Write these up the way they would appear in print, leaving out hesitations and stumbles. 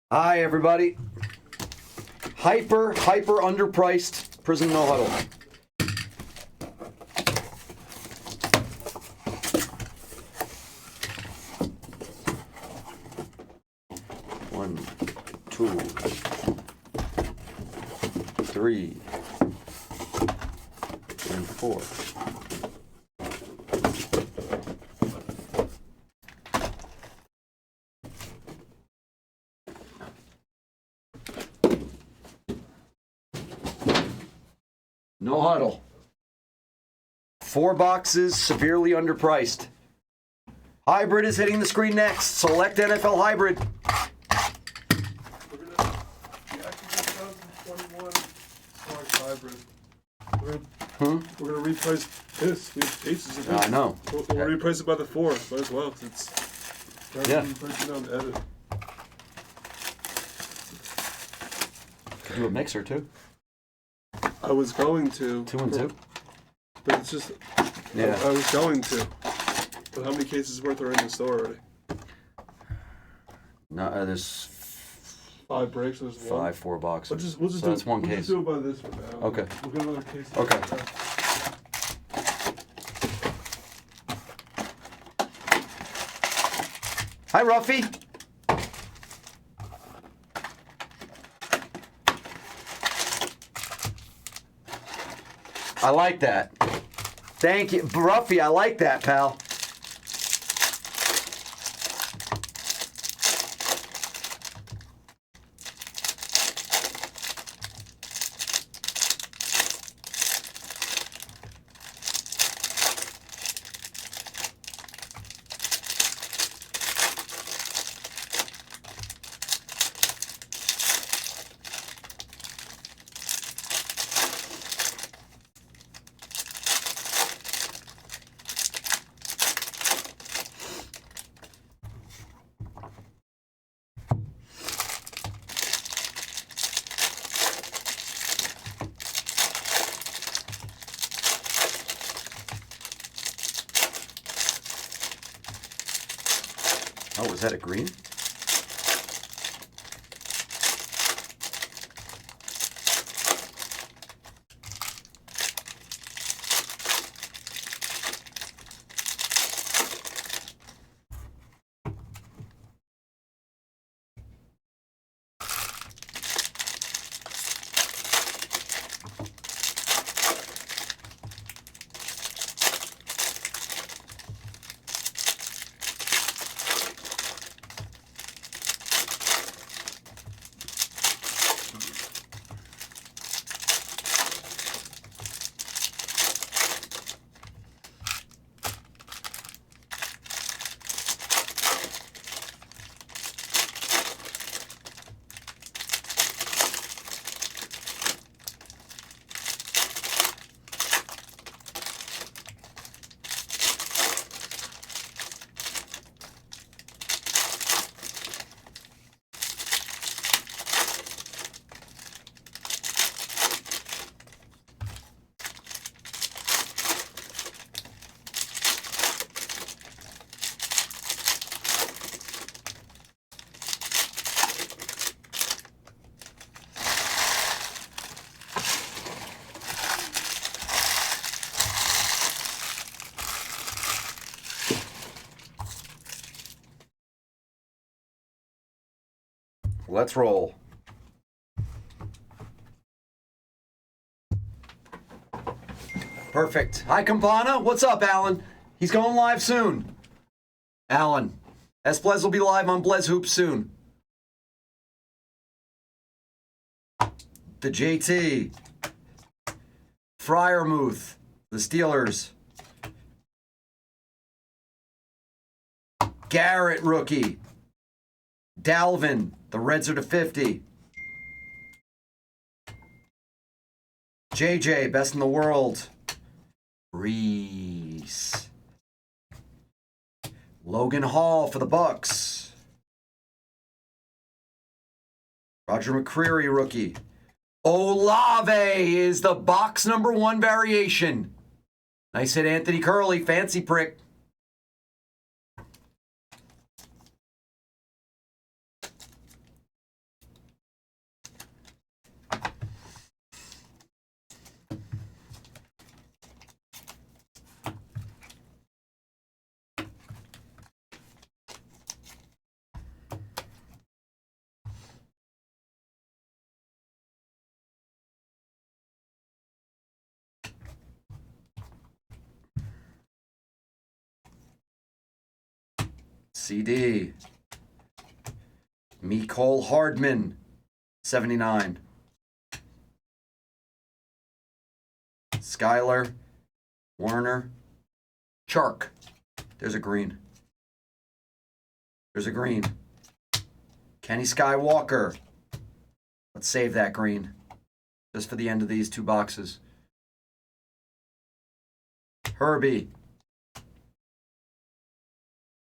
Hi, everybody. Hyper underpriced Prizm No Huddle. One, two, three, and four. No Huddle. 4 boxes, severely underpriced. Hybrid is hitting the screen next. Select NFL Hybrid. We're gonna deactivate 2021 Select Hybrid. We're gonna reprice this. We have cases of this. I know. We'll reprice it by the 4. Might as well, 'cause it's pricing down the edit. Could do a mixer too. I was going to. 2 and 2. But it's just. Yeah. I was going to. But how many cases worth are in the store already? No, there's 5 breaks. There's 1. 4 boxes. We'll just So do, that's one we'll case. just do it by this for now. Okay. We'll get another case. Okay. Hi, Ruffy. I like that. Thank you. Ruffy, I like that, pal. Oh, was that a green? Let's roll. Perfect. Hi, Campana. What's up, Alan? He's going live soon. Alan. Esplez will be live on Blez Hoops soon. The JT. Fryermuth. The Steelers. Garrett, rookie. Dalvin. The Reds are to 50. JJ, best in the world. Reese. Logan Hall for the Bucks. Roger McCreary, rookie. Olave is the box number 1 variation. Nice hit, Anthony Curley. Fancy prick. CD. Mecole Hardman, 79. Skylar Warner. Chark. There's a green. There's a green. Kenny Skywalker. Let's save that green. Just for the end of these two boxes. Herbie.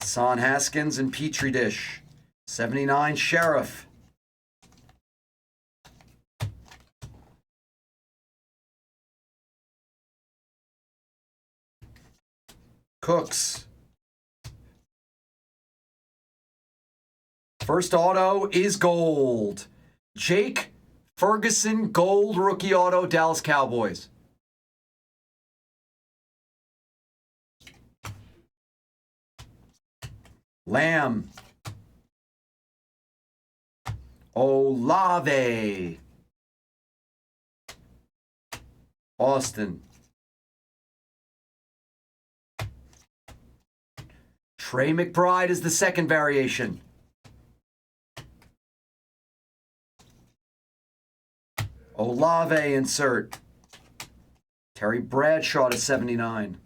Son Haskins and Petri Dish. 79 Sheriff. Cooks. First auto is gold. Jake Ferguson, gold rookie auto, Dallas Cowboys. Lamb. Olave. Austin. Trey McBride is the second variation. Olave insert. Terry Bradshaw to 79.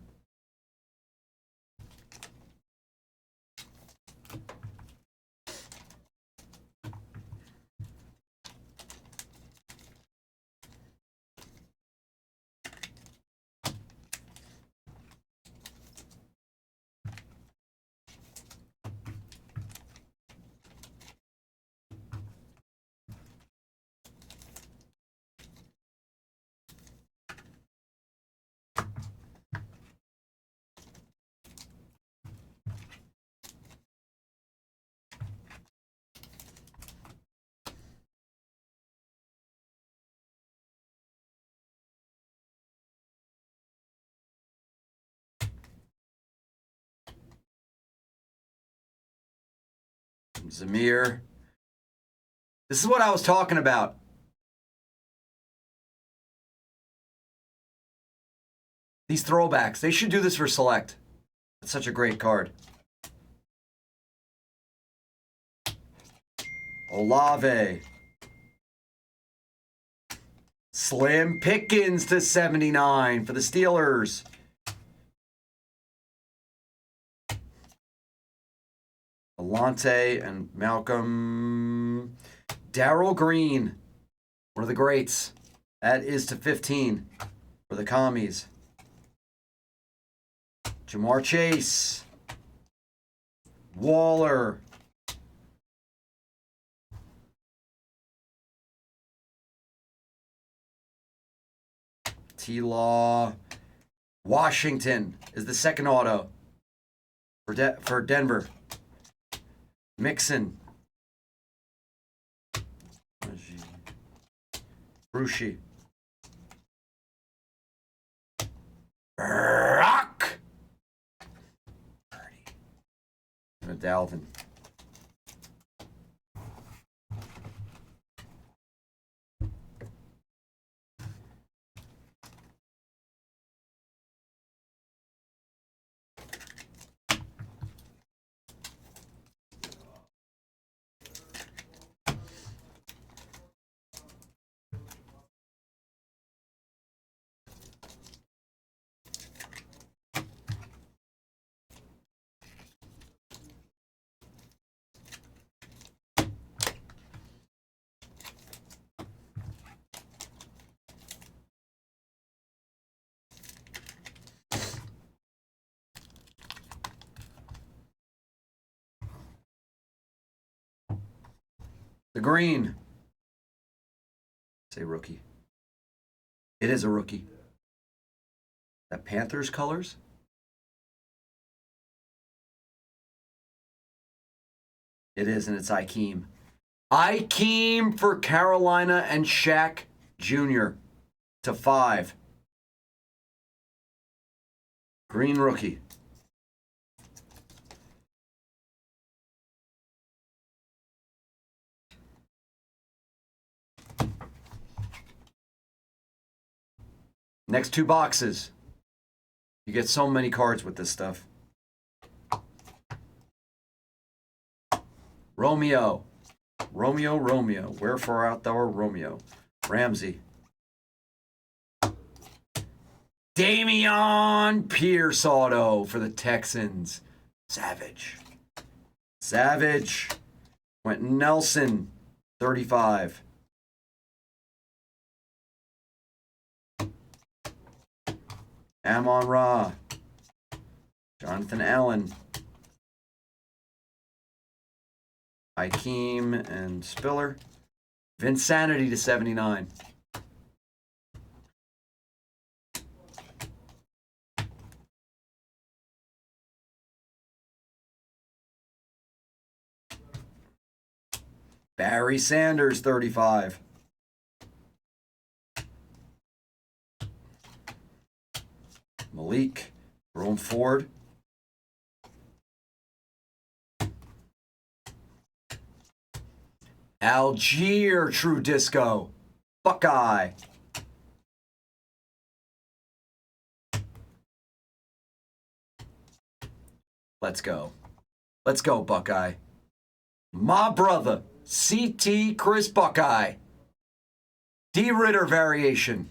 Zamir. This is what I was talking about. These throwbacks. They should do this for Select. It's such a great card. Olave. Slim Pickens to 79 for the Steelers. Alante and Malcolm. Darryl Green, one of the greats. That is to 15 for the Commies. Jamar Chase. Waller. T-Law. Washington is the second auto for Denver. Mixon. Brucey. Rock. And Dalvin. The green. Say rookie. It is a rookie. That Panthers colors? It is, and it's Ikeem. Ikeem for Carolina and Shaq Jr. to 5. Green rookie. Next two boxes. You get so many cards with this stuff. Romeo. Romeo. Wherefore art thou, Romeo? Ramsey. Damian Pierce auto for the Texans. Savage. Quentin Nelson, 35. Amon-Ra. Jonathan Allen. Hakeem and Spiller. Vinsanity to 79. Barry Sanders, 35. Malik. Jerome Ford. Algier True Disco. Buckeye. Let's go. Let's go, Buckeye. My brother, CT Chris Buckeye. D. Ritter variation.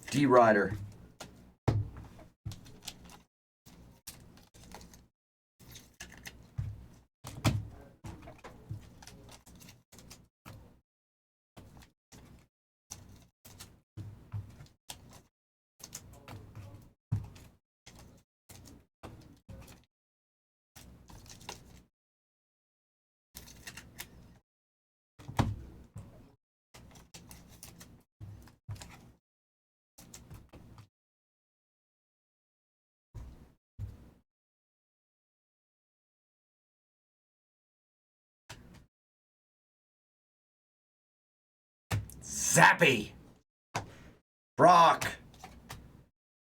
D. Ryder. Zappy. Brock.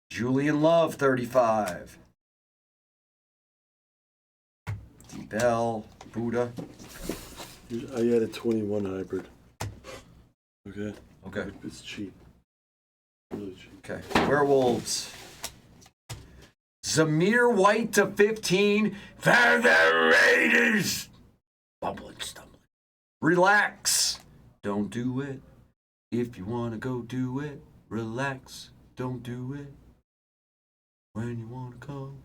Julian Love, 35. D. Bell. Buddha. I had a 21 hybrid. Okay. Okay. It's cheap. Really cheap. Okay. Werewolves. Zamir White to 15 for the Raiders. Bumbling, stumbling. Relax. Don't do it. If you want to go do it, relax. Don't do it when you want to come.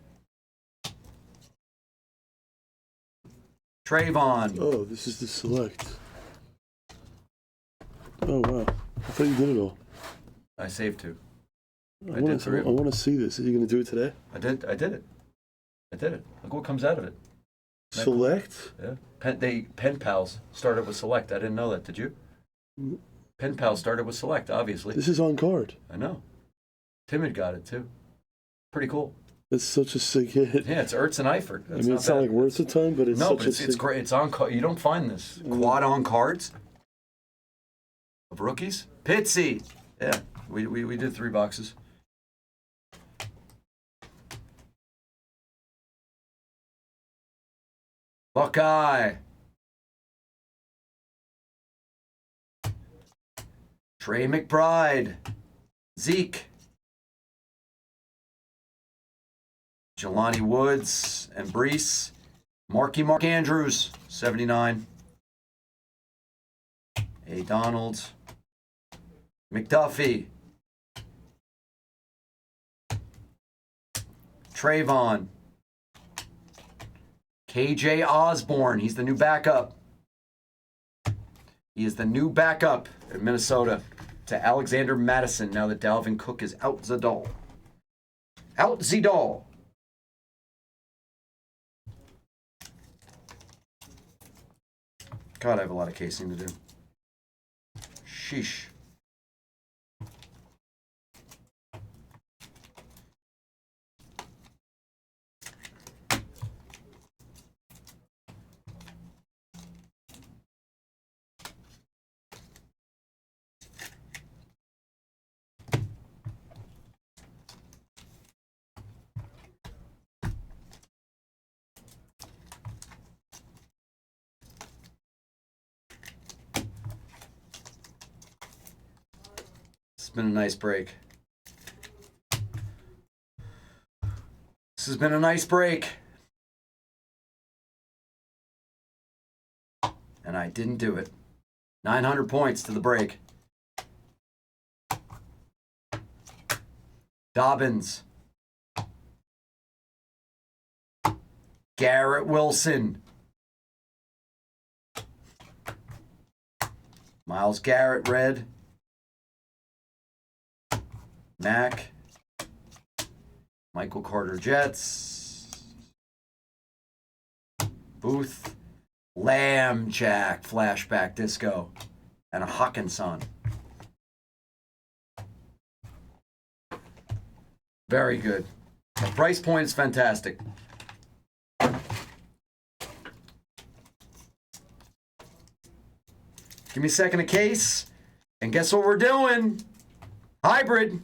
Trayvon. Oh, this is the select. Oh, wow. I thought you did it all. I saved two. I want to see this. Are you going to do it today? I did it. Look what comes out of it. Select? Yeah. Pen Pals started with Select. I didn't know that. Did you? Pen Pals started with Select, obviously. This is on card. I know. Timid got it, too. Pretty cool. It's such a sick hit. Yeah, it's Ertz and Eifert. I mean, it's not like worth the time, but it's it's great. It's on card. You don't find this. Quad on cards of rookies. Pitsy. Yeah, we did 3 boxes. Buckeye. Trey McBride. Zeke. Jelani Woods and Brees. Mark Andrews, 79. A. Donald. McDuffie. Trayvon. KJ Osborne. He's the new backup. He is the new backup at Minnesota to Alexander Madison now that Dalvin Cook is out the door. Out the door. God, I have a lot of casing to do. Sheesh. It's been a nice break. has been a nice break. And I didn't do it. 900 points to the break. Dobbins. Garrett Wilson. Myles Garrett, red. Mac. Michael Carter, Jets. Booth. Lamb Jack, flashback disco. And a Hawkinson. Very good. The price point is fantastic. Give me a second a case. And guess what we're doing? Hybrid.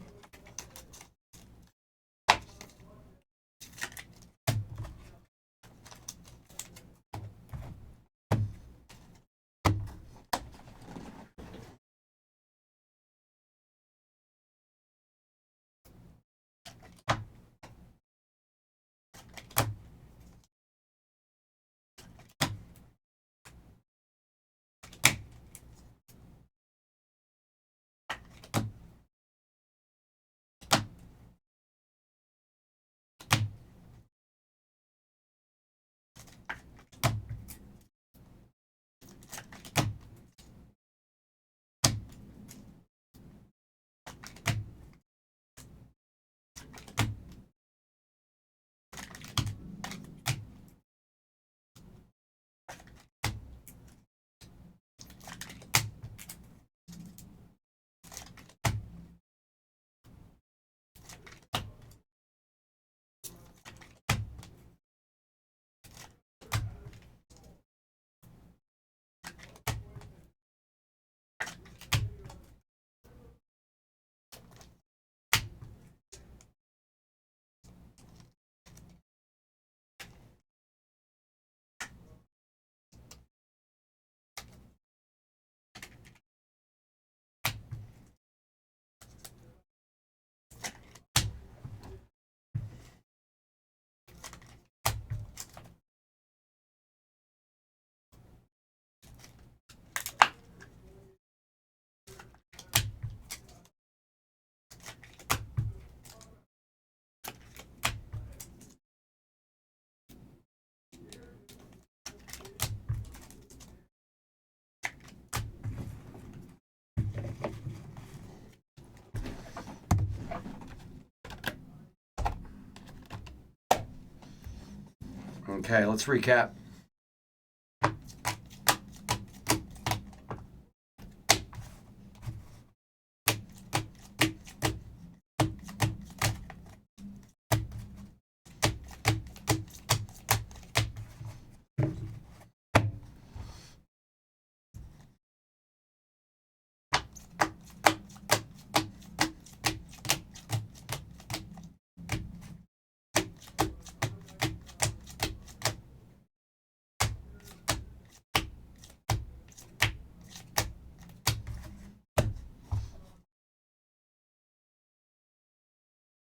Okay, let's recap.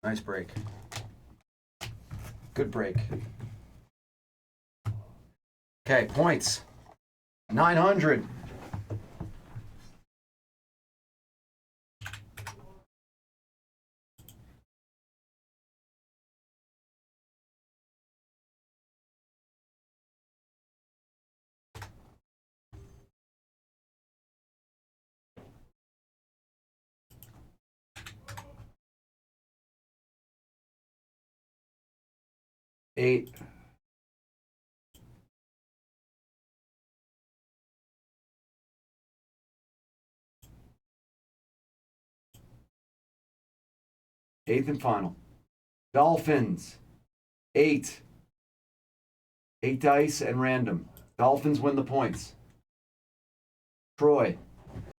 Nice break. Good break. Okay, points. 900. Eight. Eighth and final. Dolphins. 8. 8 dice and random. Dolphins win the points. Troy.